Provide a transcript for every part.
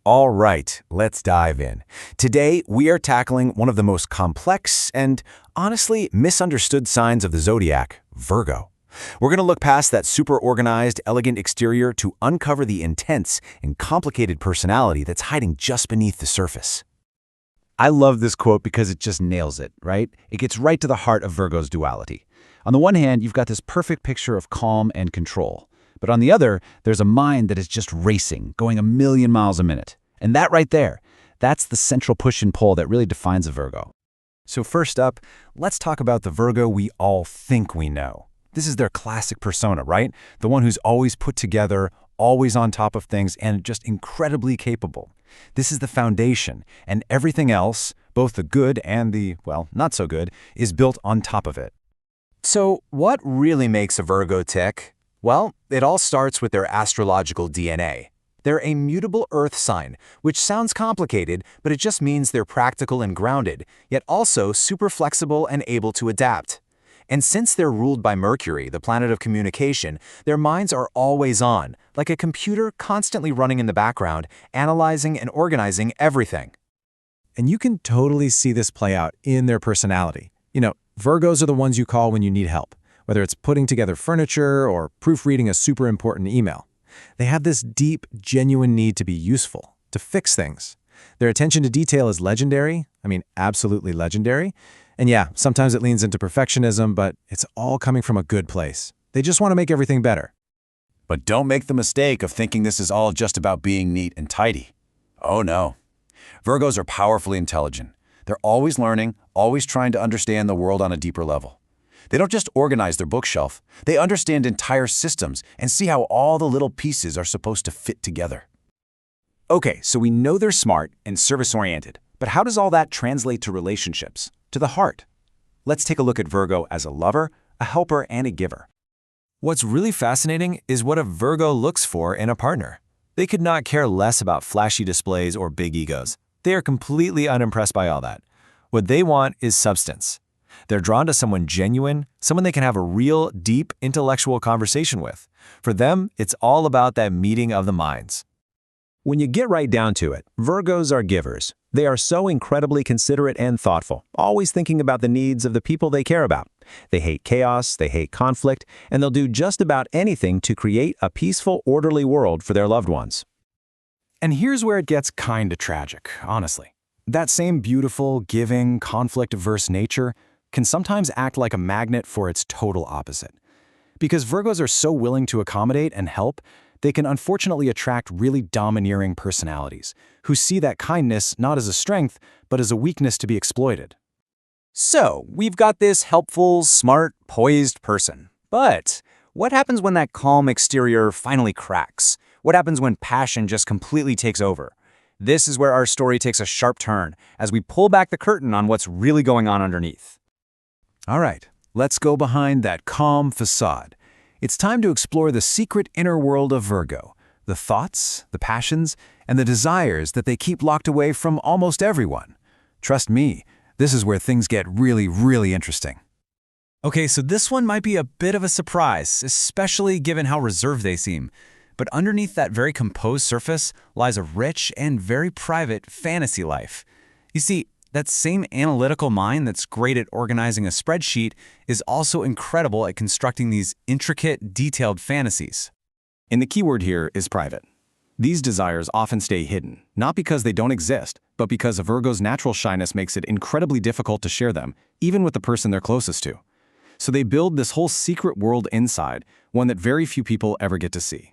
All right, let's dive in. Today, we are tackling one of the most complex and, honestly, misunderstood signs of the zodiac, Virgo. We're going to look past that super organized, elegant exterior to uncover the intense and complicated personality that's hiding just beneath the surface. I love this quote because it just nails it, right? It gets right to the heart of Virgo's duality. On the one hand, you've got this perfect picture of calm and control. But on the other, there's a mind that is just racing, going a million miles a minute. And that right there, that's the central push and pull that really defines a Virgo. So first up, let's talk about the Virgo we all think we know. This is their classic persona, right? The one who's always put together, always on top of things, and just incredibly capable. This is the foundation, and everything else, both the good and the, well, not so good, is built on top of it. So what really makes a Virgo tick? Well, it all starts with their astrological DNA. They're a mutable Earth sign, which sounds complicated, but it just means they're practical and grounded, yet also super flexible and able to adapt. And since they're ruled by Mercury, the planet of communication, their minds are always on, like a computer constantly running in the background, analyzing and organizing everything. And you can totally see this play out in their personality. Virgos are the ones you call when you need help, whether it's putting together furniture or proofreading a super important email. They have this deep, genuine need to be useful, to fix things. Their attention to detail is legendary, absolutely legendary. And yeah, sometimes it leans into perfectionism, but it's all coming from a good place. They just want to make everything better. But don't make the mistake of thinking this is all just about being neat and tidy. Oh no. Virgos are powerfully intelligent. They're always learning, always trying to understand the world on a deeper level. They don't just organize their bookshelf, they understand entire systems and see how all the little pieces are supposed to fit together. Okay, so we know they're smart and service-oriented, but how does all that translate to relationships, to the heart? Let's take a look at Virgo as a lover, a helper, and a giver. What's really fascinating is what a Virgo looks for in a partner. They could not care less about flashy displays or big egos. They are completely unimpressed by all that. What they want is substance. They're drawn to someone genuine, someone they can have a real, deep, intellectual conversation with. For them, it's all about that meeting of the minds. When you get right down to it, Virgos are givers. They are so incredibly considerate and thoughtful, always thinking about the needs of the people they care about. They hate chaos, they hate conflict, and they'll do just about anything to create a peaceful, orderly world for their loved ones. And here's where it gets kinda tragic, honestly. That same beautiful, giving, conflict-averse nature can sometimes act like a magnet for its total opposite. Because Virgos are so willing to accommodate and help, they can unfortunately attract really domineering personalities who see that kindness not as a strength, but as a weakness to be exploited. So, we've got this helpful, smart, poised person. But what happens when that calm exterior finally cracks? What happens when passion just completely takes over? This is where our story takes a sharp turn as we pull back the curtain on what's really going on underneath. All right, let's go behind that calm facade. It's time to explore the secret inner world of Virgo, the thoughts, the passions, and the desires that they keep locked away from almost everyone. Trust me, this is where things get really, really interesting. Okay, so this one might be a bit of a surprise, especially given how reserved they seem. But underneath that very composed surface lies a rich and very private fantasy life. You see, that same analytical mind that's great at organizing a spreadsheet is also incredible at constructing these intricate, detailed fantasies. And the keyword here is private. These desires often stay hidden, not because they don't exist, but because a Virgo's natural shyness makes it incredibly difficult to share them, even with the person they're closest to. So they build this whole secret world inside, one that very few people ever get to see.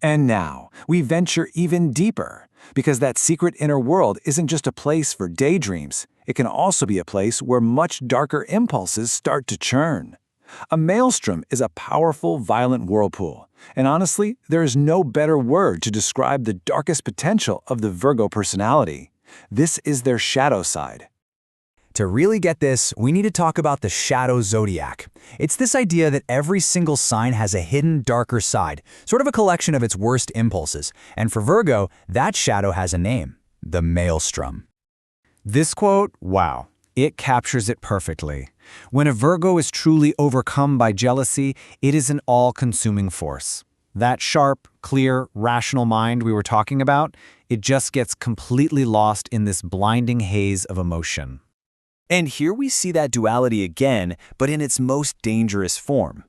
And now, we venture even deeper, because that secret inner world isn't just a place for daydreams. It can also be a place where much darker impulses start to churn. A maelstrom is a powerful, violent whirlpool, and honestly, there is no better word to describe the darkest potential of the Virgo personality. This is their shadow side. To really get this, we need to talk about the shadow zodiac. It's this idea that every single sign has a hidden, darker side, sort of a collection of its worst impulses. And for Virgo, that shadow has a name: the maelstrom. This quote, wow, it captures it perfectly. When a Virgo is truly overcome by jealousy, it is an all-consuming force. That sharp, clear, rational mind we were talking about, It just gets completely lost in this blinding haze of emotion. And here we see that duality again, but in its most dangerous form.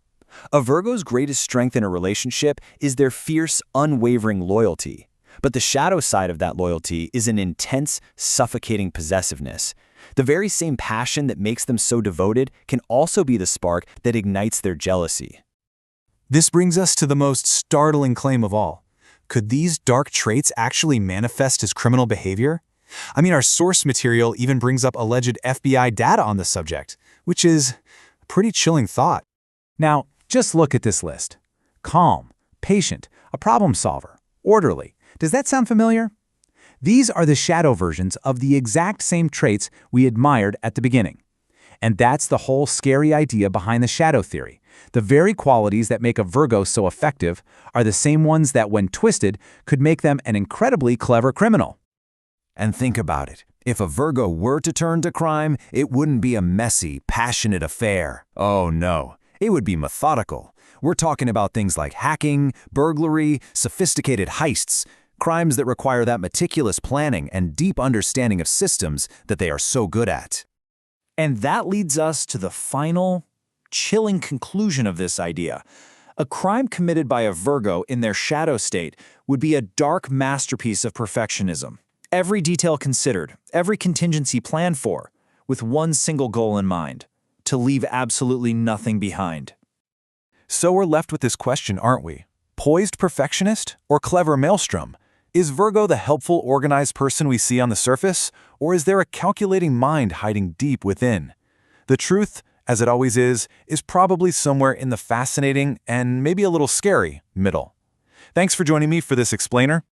A Virgo's greatest strength in a relationship is their fierce, unwavering loyalty. But the shadow side of that loyalty is an intense, suffocating possessiveness. The very same passion that makes them so devoted can also be the spark that ignites their jealousy. This brings us to the most startling claim of all. Could these dark traits actually manifest as criminal behavior? I mean, our source material even brings up alleged FBI data on the subject, which is a pretty chilling thought. Now, just look at this list. Calm, patient, a problem solver, orderly. Does that sound familiar? These are the shadow versions of the exact same traits we admired at the beginning. And that's the whole scary idea behind the shadow theory. The very qualities that make a Virgo so effective are the same ones that, when twisted, could make them an incredibly clever criminal. And think about it. If a Virgo were to turn to crime, it wouldn't be a messy, passionate affair. Oh no, it would be methodical. We're talking about things like hacking, burglary, sophisticated heists, crimes that require that meticulous planning and deep understanding of systems that they are so good at. And that leads us to the final, chilling conclusion of this idea. A crime committed by a Virgo in their shadow state would be a dark masterpiece of perfectionism. Every detail considered, every contingency planned for, with one single goal in mind: to leave absolutely nothing behind. So we're left with this question, aren't we? Poised perfectionist or clever maelstrom? Is Virgo the helpful, organized person we see on the surface, or is there a calculating mind hiding deep within? The truth, as it always is probably somewhere in the fascinating and maybe a little scary middle. Thanks for joining me for this explainer.